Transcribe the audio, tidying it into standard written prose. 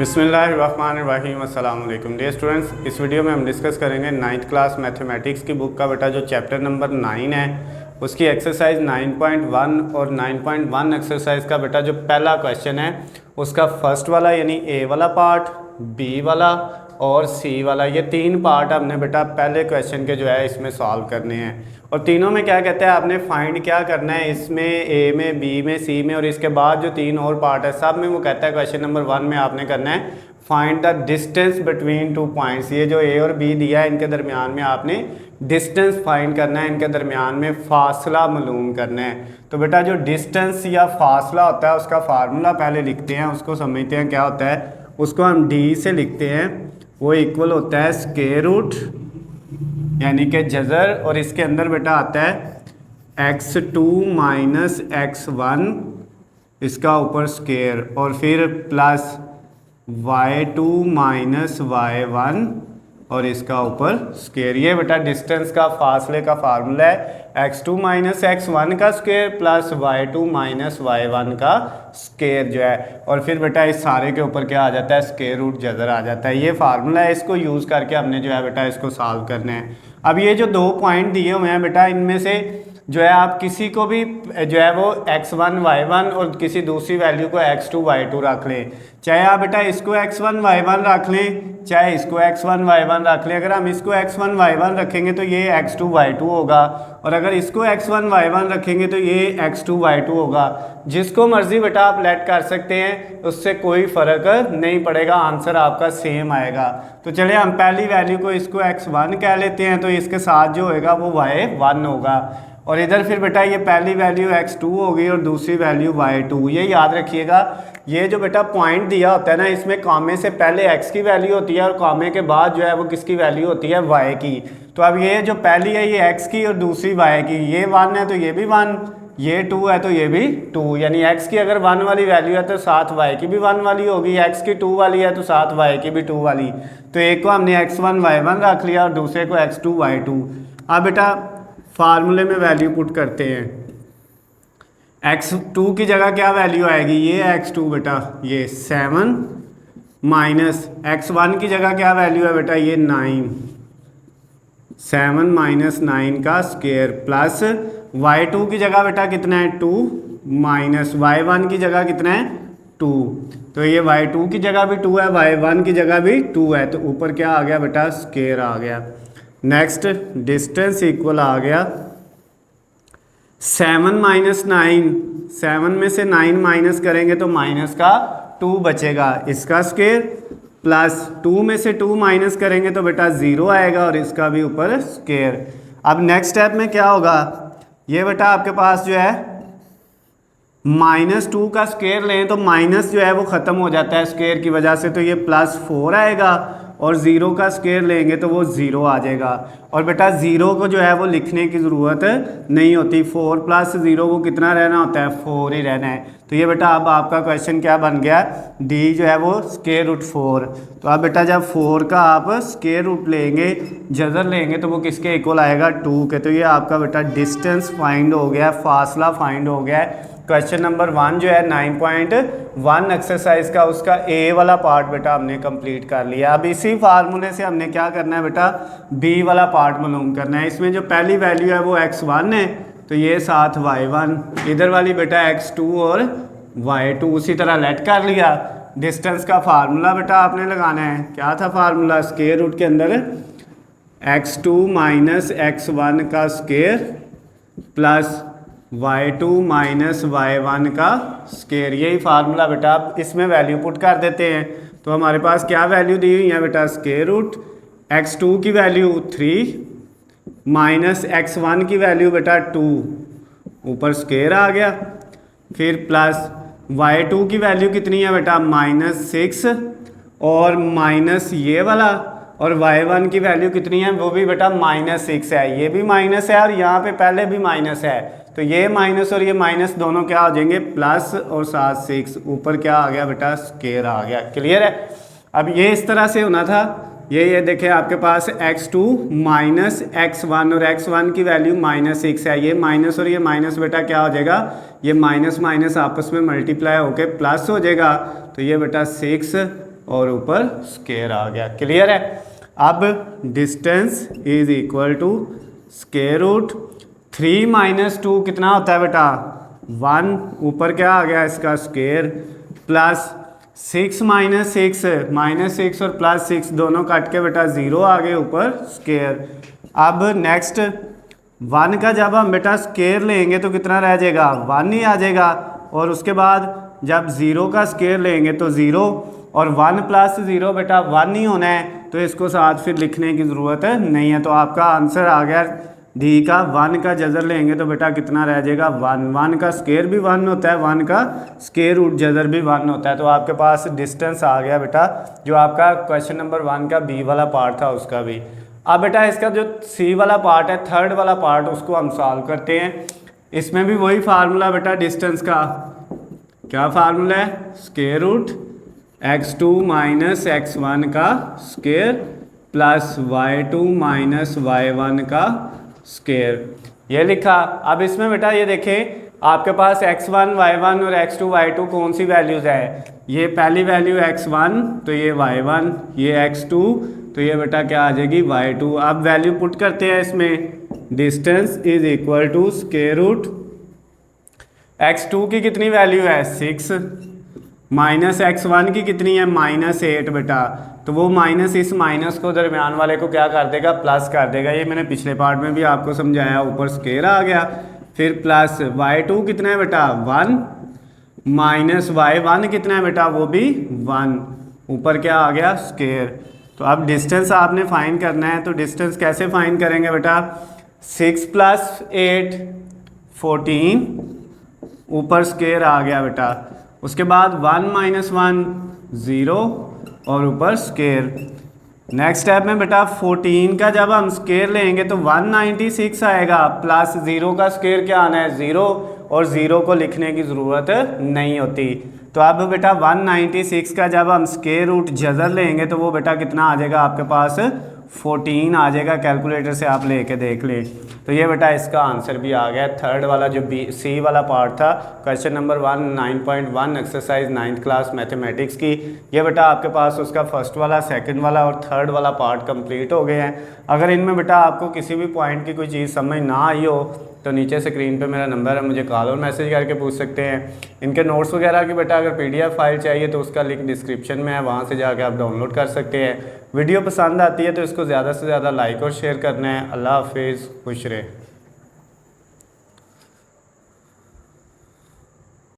बिस्मिल्लाहिर्रहमानिर्रहीम अस्सलाम वालेकुम डियर स्टूडेंट्स। इस वीडियो में हम डिस्कस करेंगे 9th क्लास मैथमेटिक्स की बुक का बेटा जो चैप्टर नंबर 9 है उसकी एक्सरसाइज 9.1 और 9.1 एक्सरसाइज का बेटा जो पहला क्वेश्चन है उसका फर्स्ट वाला यानी ए वाला पार्ट, बी वाला और सी वाला, ये तीन पार्ट हमने बेटा पहले क्वेश्चन के जो है इसमें सॉल्व करने हैं। और तीनों में क्या कहते हैं, आपने फाइंड क्या करना है इसमें, ए में, बी में, सी में और इसके बाद जो तीन और पार्ट है सब में वो कहता है क्वेश्चन नंबर 1 में आपने करना है find the distance between two points. ये जो ए और बी दिया है इनके दरमियान में आपने डिस्टेंस फाइंड करना है, इनके दरमियान में फासला मालूम करना है। तो बेटा जो डिस्टेंस या फासला होता है उसका फार्मूला पहले लिखते हैं, उसको समझते हैं क्या होता है। उसको हम डी से लिखते हैं, वो इक्वल होता है स्क्वायर रूट यानी कि जज़र, और इसके अंदर बेटा आता है x2 माइनस x1 इसका ऊपर स्क्वायर और फिर प्लस y2 माइनस y1 और इसका ऊपर स्क्वायर। ये बेटा डिस्टेंस का फासले का फार्मूला है, x2 माइनस x1 का square plus y2 minus y1 का स्क्वायर जो है, और फिर बेटा इस सारे के ऊपर क्या आ जाता है, स्क्वायर रूट जज़र आ जाता है। ये फार्मूला है, इसको यूज़ करके हमने जो है बेटा इसको सॉल्व करना है। अब ये जो दो पॉइंट दिए हुए हैं बेटा, इनमें से जो है आप किसी को भी जो है वो x1 y1 और किसी दूसरी वैल्यू को x2 y2 रख लें। चाहे आप बेटा इसको x1 y1 रख लें, चाहे इसको x1 y1 रख लें। अगर हम इसको x1 y1 रखेंगे तो ये x2 y2 होगा, और अगर इसको x1 y1 रखेंगे तो ये x2 y2 होगा। जिसको मर्जी बेटा आप लेट कर सकते हैं, उससे कोई फ़र्क नहीं पड़ेगा, आंसर आपका सेम आएगा। तो चलिए हम पहली वैल्यू को इसको x1 कह लेते हैं, तो इसके साथ जो होगा वो y1 होगा, और इधर फिर बेटा ये पहली वैल्यू x2 होगी और दूसरी वैल्यू y2। ये याद रखिएगा, ये जो बेटा पॉइंट दिया होता है ना, इसमें कॉमे से पहले x की वैल्यू होती है और कॉमे के बाद जो है वो किसकी वैल्यू होती है, y की। तो अब ये जो पहली है ये x की और दूसरी y की, ये 1 है तो ये भी 1, ये 2 है तो ये भी 2, यानी x की अगर 1 वाली वैल्यू है तो साथ y की भी 1 वाली होगी, x की 2 वाली है तो साथ y की भी 2 वाली। तो एक को हमने x1 y1 रख लिया और दूसरे को x2 y2। अब बेटा फार्मूले में वैल्यू पुट करते हैं, x2 की जगह क्या वैल्यू आएगी, ये x2 बेटा ये 7 माइनस x1 की जगह क्या वैल्यू है बेटा, ये 9, 7 माइनस 9 का स्क्वायर प्लस y2 की जगह बेटा कितना है 2 माइनस y1 की जगह कितना है 2। तो ये y2 की जगह भी 2 है, y1 की जगह भी 2 है, तो ऊपर क्या आ गया बेटा, स्क्वायर आ गया। नेक्स्ट डिस्टेंस इक्वल आ गया 7 माइनस 9, 7 में से 9 माइनस करेंगे तो माइनस का 2 बचेगा, इसका स्क्वायर प्लस 2 में से 2 माइनस करेंगे तो बेटा 0 आएगा और इसका भी ऊपर स्क्वायर। अब नेक्स्ट स्टेप में क्या होगा, ये बेटा आपके पास जो है -2 का स्क्वायर लें तो माइनस जो है वो ख़त्म हो जाता है स्क्वायर की वजह से, तो ये +4 आएगा, और 0 का स्क्वायर लेंगे तो वो 0 आ जाएगा। और बेटा 0 को जो है वो लिखने की ज़रूरत नहीं होती, 4 + 0 को कितना रहना होता है, 4 ही रहना है। तो ये बेटा अब आपका क्वेश्चन क्या बन गया, डी जो है वो स्क्वायर रूट 4। तो अब बेटा जब 4 का आप स्क्वायर रूट लेंगे, जज़र लेंगे, तो वो किसके इक्वल आएगा, 2 के। तो ये आपका बेटा डिस्टेंस फाइंड हो गया, फासला फाइंड हो गया है। क्वेश्चन नंबर 1 जो है 9.1 एक्सरसाइज का, उसका ए वाला पार्ट बेटा हमने कंप्लीट कर लिया। अब इसी फार्मूले से हमने क्या करना है बेटा, बी वाला पार्ट मालूम करना है। इसमें जो पहली वैल्यू है वो x1 है तो ये साथ y1, इधर वाली बेटा x2 और y2 उसी तरह लेट कर लिया। डिस्टेंस का फार्मूला बेटा आपने लगाना है, क्या था फार्मूला, स्क्वायर रूट के अंदर x2 माइनस x1 का square plus y2 minus y1 का स्क्वायर। यही फार्मूला बेटा आप इसमें वैल्यू पुट कर देते हैं। तो हमारे पास क्या वैल्यू दी हुई है बेटा, स्क्वायर रूट x2 की वैल्यू 3 माइनस x1 की वैल्यू बेटा 2, ऊपर स्क्वायर आ गया, फिर प्लस y2 की वैल्यू कितनी है बेटा, -6, और माइनस ये वाला, और y1 की वैल्यू कितनी है, वो भी बेटा -6 है, ये भी माइनस है और यहाँ पे पहले भी माइनस है। तो ये माइनस और ये माइनस दोनों क्या हो जाएंगे, प्लस और साथ 6, ऊपर क्या आ गया बेटा, स्क्वायर आ गया। क्लियर है। अब ये इस तरह से होना था, ये देखें आपके पास x2 माइनस x1 और x1 की वैल्यू -6 है, ये माइनस और ये माइनस बेटा क्या हो जाएगा, ये माइनस माइनस आपस में मल्टीप्लाई होके प्लस हो जाएगा। तो ये बेटा 6 और ऊपर स्केयर आ गया। क्लियर है। अब distance is equal to square root 3 minus 2 कितना होता है बेटा 1, ऊपर क्या आ गया इसका स्केयर, प्लस 6 माइनस 6, -6 और +6 दोनों कट के बेटा 0 आ गए ऊपर स्केयर। अब नेक्स्ट 1 का जब हम बेटा स्केयर लेंगे तो कितना रह जाएगा 1 ही आ जाएगा, और उसके बाद जब 0 का स्केयर लेंगे तो 0, और 1 + 0 बेटा 1 ही होना है, तो इसको साथ फिर लिखने की ज़रूरत नहीं है। तो आपका आंसर आ गया डी का। 1 का जज़र लेंगे तो बेटा कितना रह जाएगा 1, 1 का स्केयर भी 1 होता है, 1 का स्केयर रूट जज़र भी 1 होता है। तो आपके पास डिस्टेंस आ गया बेटा, जो आपका क्वेश्चन नंबर 1 का बी वाला पार्ट था उसका भी। अब बेटा इसका जो सी वाला पार्ट है, थर्ड वाला पार्ट, उसको हम सॉल्व करते हैं। इसमें भी वही फार्मूला बेटा डिस्टेंस का, क्या फार्मूला है, square root x2 minus x1 का square plus y2 minus y1 का स्केयर, ये लिखा। अब इसमें बेटा ये देखें आपके पास x1 y1 और x2 y2 कौन सी वैल्यूज़ है, ये पहली वैल्यू x1 तो ये y1, ये x2 तो ये बेटा क्या आ जाएगी y2। अब वैल्यू पुट करते हैं इसमें, distance is equal to square root x2 की कितनी वैल्यू है 6, माइनस x1 की कितनी है -8 बेटा, तो वो माइनस इस माइनस को दरमियान वाले को क्या कर देगा प्लस कर देगा। ये मैंने पिछले पार्ट में भी आपको समझाया, ऊपर स्केयर आ गया, फिर प्लस y2 कितना है बेटा 1, माइनस y1 कितना है बेटा वो भी 1, ऊपर क्या आ गया स्केयर। तो अब डिस्टेंस आपने फाइंड करना है, तो डिस्टेंस कैसे फाइंड करेंगे बेटा, 6 + 8 14, ऊपर स्केयर आ गया बेटा, उसके बाद 1 - 1 0 और ऊपर स्केयर। नेक्स्ट स्टेप में बेटा 14 का जब हम स्केयर लेंगे तो 196 आएगा, प्लस 0 का स्केयर क्या आना है 0, और 0 को लिखने की ज़रूरत नहीं होती। तो अब बेटा 196 का जब हम स्केयर रूट जज़र लेंगे तो वो बेटा कितना आ जाएगा आपके पास 14 आ जाएगा। कैलकुलेटर से आप लेके देख लें। तो ये बेटा इसका आंसर भी आ गया। थर्ड वाला जो सी वाला पार्ट था question number 1 9.1 exercise 9th class mathematics की, ये बेटा आपके पास उसका फर्स्ट वाला, सेकंड वाला और थर्ड वाला पार्ट कंप्लीट हो गए हैं। अगर इनमें बेटा आपको किसी भी पॉइंट की कोई चीज़ समझ ना आई हो तो नीचे स्क्रीन पे मेरा नंबर है, मुझे कॉल और मैसेज करके पूछ सकते हैं। इनके नोट्स वगैरह की बेटा अगर PDF फाइल चाहिए तो उसका लिंक डिस्क्रिप्शन में है, वहाँ से जाके आप डाउनलोड कर सकते हैं। वीडियो पसंद आती है तो इसको ज़्यादा से ज़्यादा लाइक और शेयर करना है। अल्लाह हाफिज़, खुश रहे।